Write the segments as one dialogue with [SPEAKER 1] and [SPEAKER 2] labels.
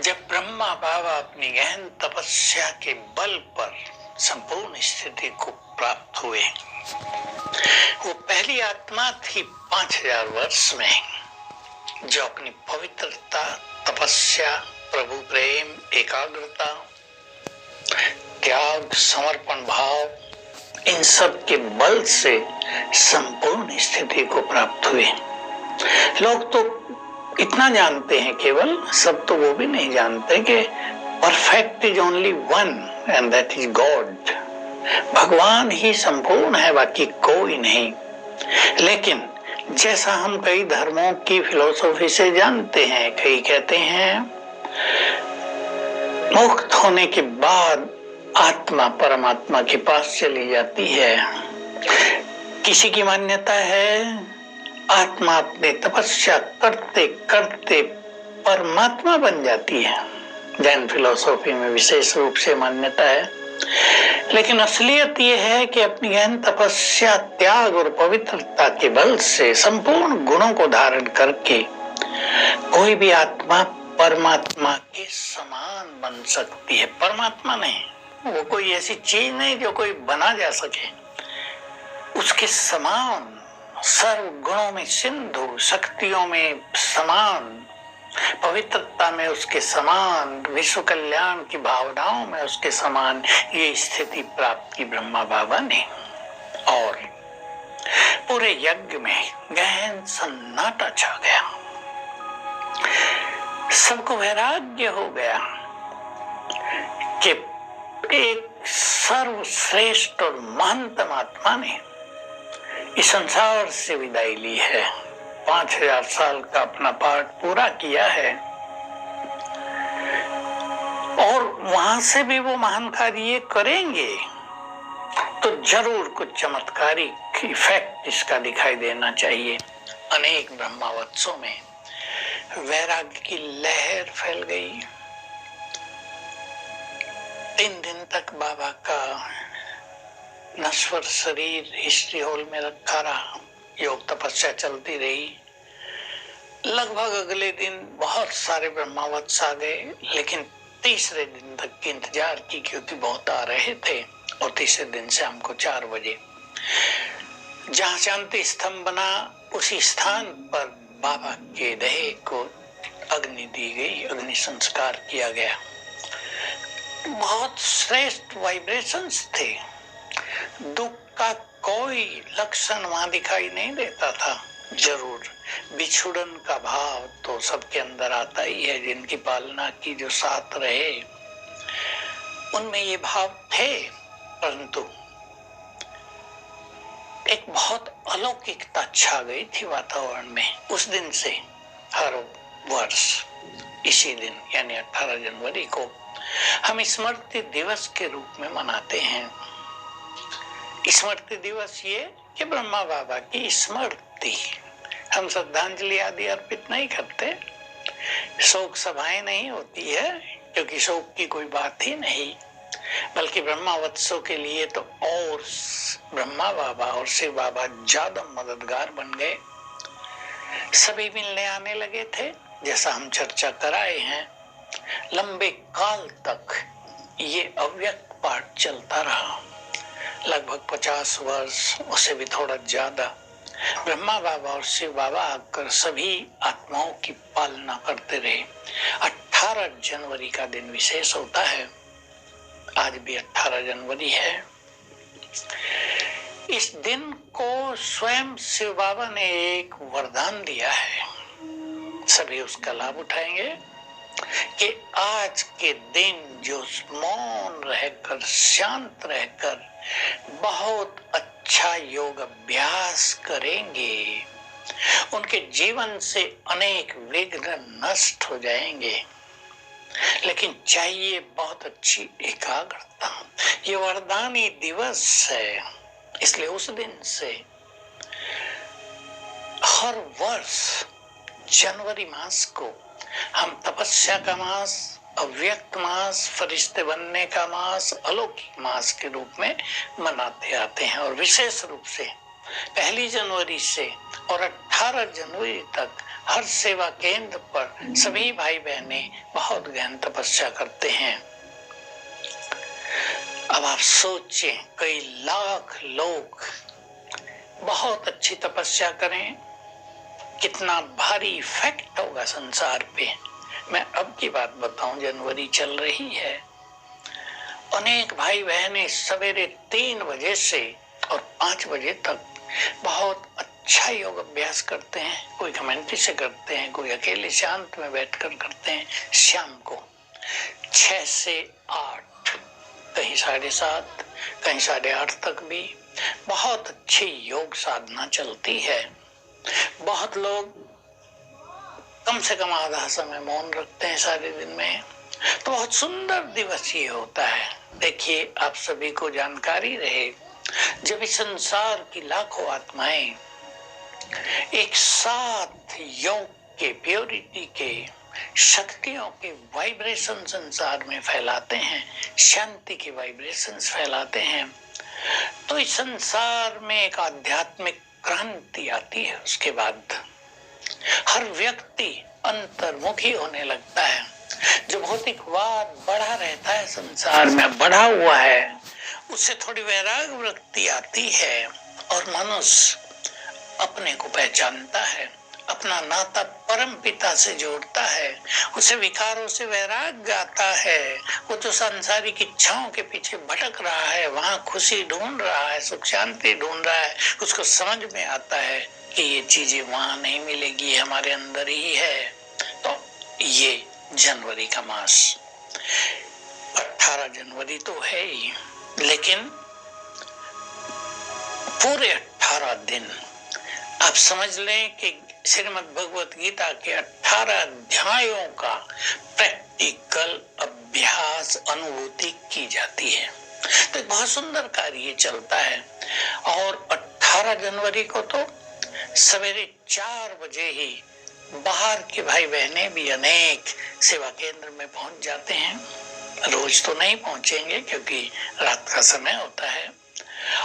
[SPEAKER 1] जब ब्रह्मा बाबा अपनी गहन तपस्या के बल पर संपूर्ण स्थिति को प्राप्त हुए, वो पहली आत्मा थी 5000 वर्ष में जो अपनी पवित्रता, तपस्या, प्रभु प्रेम, एकाग्रता, त्याग, समर्पण भाव, इन सब के बल से संपूर्ण स्थिति को प्राप्त हुए। लोग तो इतना जानते हैं केवल, सब तो वो भी नहीं जानते कि perfect is only one and that is God. भगवान ही संपूर्ण है, बाकी कोई नहीं। लेकिन जैसा हम कई धर्मों की फिलॉसफी से जानते हैं, कई कहते हैं मुक्त होने के बाद आत्मा परमात्मा के पास चली जाती है। किसी की मान्यता है आत्मा अपने तपस्या करते करते परमात्मा बन जाती है। जैन फिलॉसफी में विशेष रूप से मान्यता है। लेकिन असलियत यह है कि अपनी गहन तपस्या, त्याग और पवित्रता के बल से संपूर्ण गुणों को धारण करके कोई भी आत्मा परमात्मा के समान बन सकती है। परमात्मा नहीं, वो कोई ऐसी चीज नहीं जो कोई बना जा सके। उसके समान, सर्व गुणों में सिंधु, शक्तियों में समान, पवित्रता में उसके समान, विश्व कल्याण की भावनाओं में उसके समान ये स्थिति प्राप्त की ब्रह्मा बाबा ने। और पूरे यज्ञ में गहन सन्नाटा छा गया। सबको वैराग्य हो गया कि एक सर्वश्रेष्ठ और महानतम आत्मा ने इस संसार से विदाई ली है। 5000 साल का अपना पाठ पूरा किया है और वहां से भी वो महान कार्य करेंगे तो जरूर कुछ चमत्कारिक इफेक्ट इसका दिखाई देना चाहिए। अनेक ब्रह्मावत्सों में वैराग्य की लहर फैल गई। 3 दिन तक बाबा का नश्वर शरीर हिस्ट्री हॉल में रखा रहा। योग तपस्या चलती रही। लगभग अगले दिन बहुत सारे ब्रह्मावत्स आ गए, लेकिन तीसरे दिन तक की इंतजार की क्योंकि बहुत आ रहे थे। और तीसरे दिन से हमको 4 बजे जहाँ शांति स्तंभ बना उसी स्थान पर बाबा के देह को अग्नि दी गई, अग्नि संस्कार किया गया। बहुत श्रेष्ठ वाइब्रेशंस थे। दुख का कोई लक्षण वहां दिखाई नहीं देता था। जरूर बिछुड़न का भाव तो सबके अंदर आता ही है। जिनकी पालना की जो साथ रहे उनमें ये भाव थे, परंतु एक बहुत अलौकिकता छा गई थी वातावरण में। उस दिन से हर वर्ष इसी दिन यानी 18 जनवरी को हम स्मृति दिवस के रूप में मनाते हैं। स्मृति दिवस ये कि ब्रह्मा बाबा की स्मृति। हम श्रद्धांजलि आदि अर्पित नहीं करते, शोक सभाएं नहीं होती है क्योंकि शोक की कोई बात ही नहीं, बल्कि ब्रह्मावत्सों के लिए तो और ब्रह्मा बाबा और शिव बाबा ज्यादा मददगार बन गए। सभी मिलने आने लगे थे। जैसा हम चर्चा कराए हैं, लंबे काल तक ये अव्यक्त पाठ चलता रहा। लगभग 50 वर्ष, उससे भी थोड़ा ज्यादा ब्रह्मा बाबा और शिव बाबा आकर सभी आत्माओं की पालना करते रहे। 18 जनवरी का दिन विशेष होता है। आज भी 18 जनवरी है। इस दिन को स्वयं शिव बाबा ने एक वरदान दिया है। सभी उसका लाभ उठाएंगे कि आज के दिन जो मौन रहकर, शांत रहकर बहुत अच्छा योग अभ्यास करेंगे, उनके जीवन से अनेक विघ्न नष्ट हो जाएंगे। लेकिन चाहिए बहुत अच्छी एकाग्रता। ये वरदानी दिवस है, इसलिए उस दिन से हर वर्ष जनवरी मास को हम तपस्या का मास, अव्यक्त मास, फरिश्ते बनने का मास, अलौकिक मास के रूप में मनाते आते हैं। और विशेष रूप से 1 जनवरी से और 18 जनवरी तक हर सेवा केंद्र पर सभी भाई बहने बहुत गहन तपस्या करते हैं। अब आप सोचें, कई लाख लोग बहुत अच्छी तपस्या करें, कितना भारी इफेक्ट होगा संसार पे। मैं अब की बात बताऊं, जनवरी चल रही है, अनेक भाई बहने सवेरे 3 बजे से और 5 बजे तक बहुत अच्छा योग अभ्यास करते हैं। कोई कमेंट्री से करते हैं, कोई अकेले शांत में बैठकर करते हैं। शाम को 6 से 8, कहीं 7:30, कहीं 8:30 तक भी बहुत अच्छी योग साधना चलती है। बहुत लोग कम से कम आधा समय मौन रखते हैं सारे दिन में। तो बहुत सुंदर दिवस ये होता है। देखिए, आप सभी को जानकारी रहे, जब इस संसार की लाखों आत्माएं एक साथ योग के, प्योरिटी के, शक्तियों के वाइब्रेशन संसार में फैलाते हैं, शांति के वाइब्रेशंस फैलाते हैं, तो इस संसार में एक आध्यात्मिक क्रांति आती है। उसके बाद हर व्यक्ति अंतर्मुखी होने लगता है। जो भौतिकवाद बढ़ा रहता है संसार में, बढ़ा हुआ है, उससे थोड़ी वैराग वृत्ति आती है और मनुष्य अपने को पहचानता है, अपना नाता परम पिता से जोड़ता है, उसे विकारों से वैराग्य आता है। वो जो सांसारिक इच्छाओं के पीछे भटक रहा है, वहां खुशी ढूंढ रहा है, सुख शांति ढूंढ रहा है, उसको समझ में आता है कि ये चीजें वहां नहीं मिलेगी, हमारे अंदर ही है। तो ये जनवरी का मास, 18 जनवरी तो है ही, लेकिन पूरे 18 दिन आप समझ लें कि श्रीमद् भगवत गीता के 18 अध्यायों का प्रैक्टिकल अभ्यास, अनुभूति की जाती है। तो बहुत सुंदर कार्य चलता है। और 18 जनवरी को तो सवेरे 4 बजे ही बाहर के भाई बहने भी अनेक सेवा केंद्र में पहुंच जाते हैं। रोज तो नहीं पहुंचेंगे क्योंकि रात का समय होता है,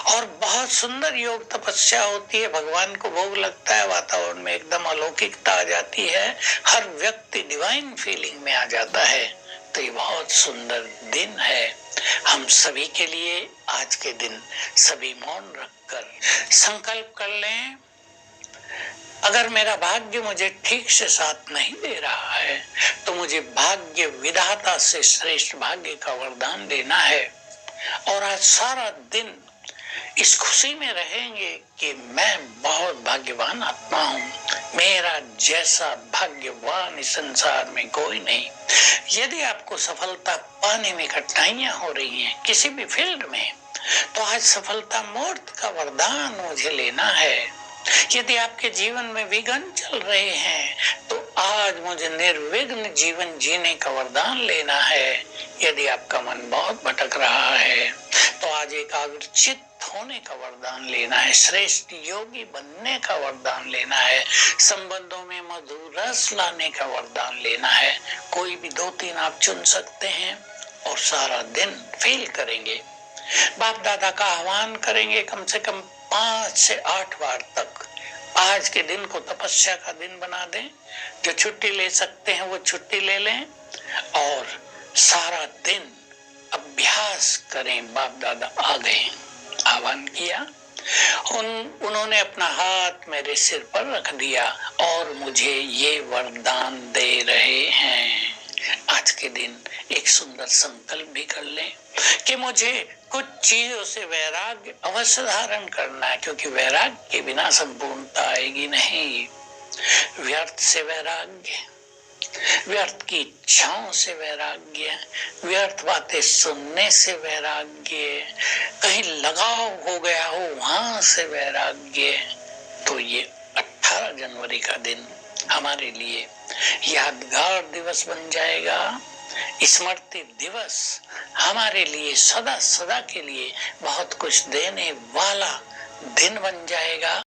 [SPEAKER 1] और बहुत सुंदर योग तपस्या होती है। भगवान को भोग लगता है, वातावरण में एकदम अलौकिकता आ जाती है, हर व्यक्ति डिवाइन फीलिंग में आ जाता है। तो ये बहुत सुंदर दिन है हम सभी के लिए। आज के दिन सभी मौन रखकर संकल्प कर लें, अगर मेरा भाग्य मुझे ठीक से साथ नहीं दे रहा है तो मुझे भाग्य विधाता से श्रेष्ठ भाग्य का वरदान देना है। और आज सारा दिन इस खुशी में रहेंगे कि मैं बहुत भाग्यवान आत्मा हूँ, मेरा जैसा भाग्यवान इस संसार में कोई नहीं। यदि आपको सफलता पाने में कठिनाइयां हो रही हैं किसी भी फील्ड में, तो आज सफलता मूर्त का वरदान मुझे लेना है। यदि आपके जीवन में विघ्न चल रहे हैं तो आज मुझे निर्विघ्न जीवन जीने का वरदान लेना है। यदि आपका मन बहुत भटक रहा है तो आज एकाग्रचित्त होने का वरदान लेना है, श्रेष्ठ योगी बनने का वरदान लेना है, संबंधों में मधुर रस लाने का वरदान लेना है। कोई भी 2-3 आप चुन सकते हैं और सारा दिन फील करेंगे। बाप दादा का आह्वान करेंगे कम से कम 5 से 8 बार तक। आज के दिन को तपस्या का दिन बना दें। जो छुट्टी ले सकते हैं वो छुट्टी ले लें और सारा दिन अभ्यास करें। बाप दादा आ गए, आह्वान किया, उन्होंने अपना हाथ मेरे सिर पर रख दिया और मुझे ये वरदान दे रहे हैं। आज के दिन एक सुंदर संकल्प भी कर लें कि मुझे कुछ चीजों से वैराग्य अवश्य धारण करना है, क्योंकि वैराग्य के बिना संपूर्णता आएगी नहीं। व्यर्थ से वैराग्य, व्यर्थ की इच्छाओं से वैराग्य, व्यर्थ बातें सुनने से वैराग्य, कहीं लगाव हो गया हो वहां से वैराग्य। तो ये 18 जनवरी का दिन हमारे लिए यादगार दिवस बन जाएगा, स्मृति दिवस हमारे लिए सदा सदा के लिए बहुत कुछ देने वाला दिन बन जाएगा।